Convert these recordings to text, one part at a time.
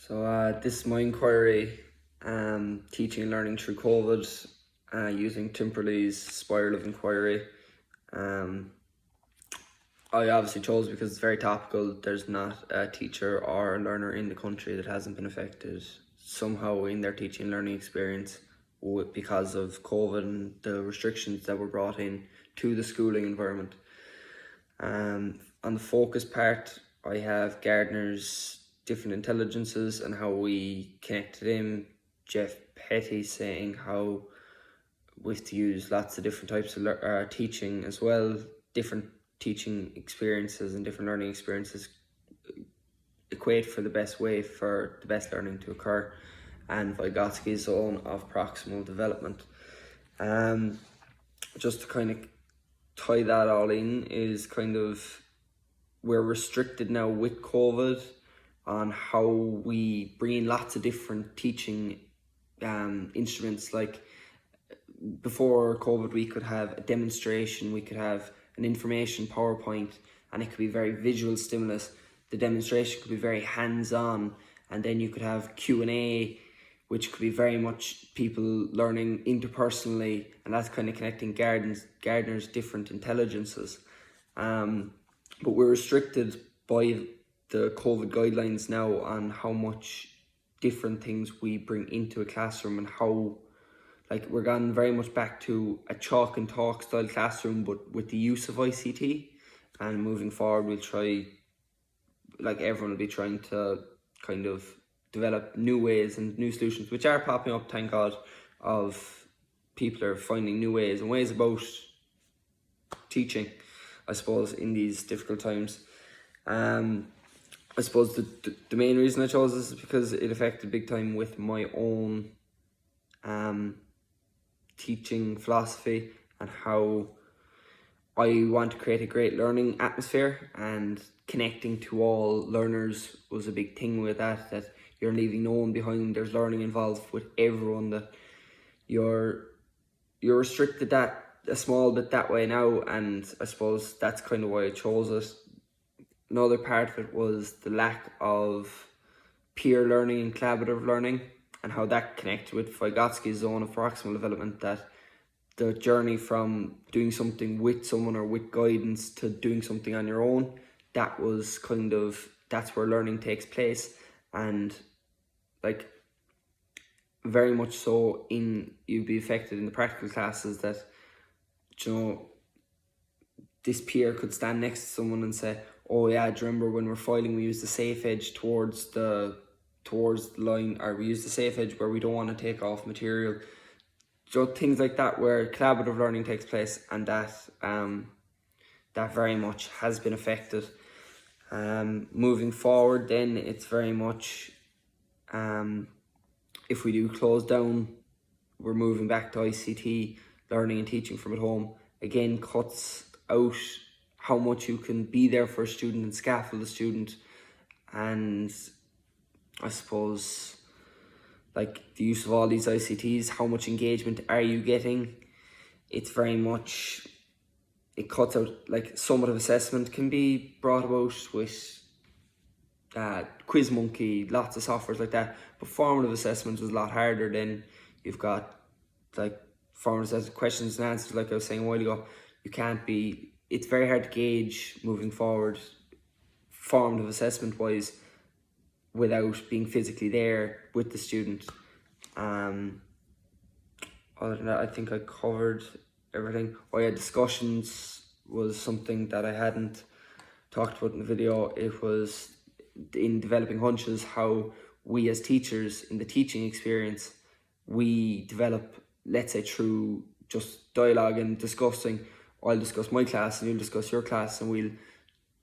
This is my inquiry, teaching and learning through COVID, using Timperley's spiral of inquiry. I obviously chose because it's very topical. There's not a teacher or a learner in the country that hasn't been affected somehow in their teaching and learning experience because of COVID and the restrictions that were brought in to the schooling environment. On the focus part, I have Gardner's different intelligences and how we connect to them. Jeff Petty saying how we have to use lots of different types of teaching as well, different teaching experiences and different learning experiences equate for the best way for the best learning to occur, and Vygotsky's zone of proximal development. Just to kind of tie that all in is we're restricted now with COVID on how we bring in lots of different teaching instruments. Like before COVID, we could have a demonstration, we could have an information PowerPoint, and it could be very visual stimulus. The demonstration could be very hands-on, and then you could have Q&A, which could be very much people learning interpersonally, and that's kind of connecting Gardner's different intelligences. But we're restricted by the COVID guidelines now on how much different things we bring into a classroom, and how we're gone very much back to a chalk and talk style classroom, but with the use of ICT. And moving forward, we'll try, everyone will be trying to kind of develop new ways and new solutions, which are popping up, thank God, of people are finding new ways and ways about teaching, I suppose, in these difficult times. I suppose the main reason I chose this is because it affected big time with my own teaching philosophy and how I want to create a great learning atmosphere, and connecting to all learners was a big thing with that you're leaving no one behind. There's learning involved with everyone, that you're restricted that a small bit that way now, and I suppose that's kind of why I chose it. Another part of it was the lack of peer learning and collaborative learning, and how that connected with Vygotsky's zone of proximal development, that the journey from doing something with someone or with guidance to doing something on your own, that's where learning takes place. And very much so you'd be affected in the practical classes, that this peer could stand next to someone and say, oh yeah, do you remember when we're filing we use the safe edge towards the line, or we use the safe edge where we don't want to take off material. Things like that, where collaborative learning takes place, and that very much has been affected. Moving forward then, it's very much, if we do close down, we're moving back to ICT, learning and teaching from at home. Again, cuts out how much you can be there for a student and scaffold a student. And I suppose the use of all these ICTs, how much engagement are you getting? It's very much, it cuts out, summative assessment can be brought about with Quiz Monkey, lots of softwares like that, but formative assessment is a lot harder. Then you've got formative assessment, questions and answers, like I was saying a while ago. It's very hard to gauge moving forward, formative assessment wise, without being physically there with the student. Other than that, I think I covered everything. Discussions was something that I hadn't talked about in the video. It was in developing hunches, how we as teachers in the teaching experience, we develop, let's say, through just dialogue and discussing. I'll discuss my class and you'll discuss your class, and we'll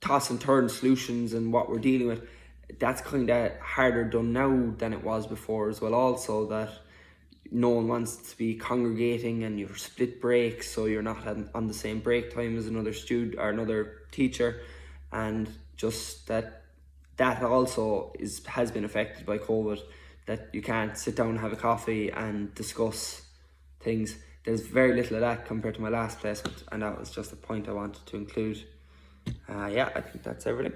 toss and turn solutions and what we're dealing with. That's kind of harder done now than it was before as well. Also, that no one wants to be congregating and you've split breaks, so you're not on the same break time as another student or another teacher, and just that also has been affected by COVID, that you can't sit down and have a coffee and discuss things. There's very little of that compared to my last placement, and that was just a point I wanted to include. I think that's everything.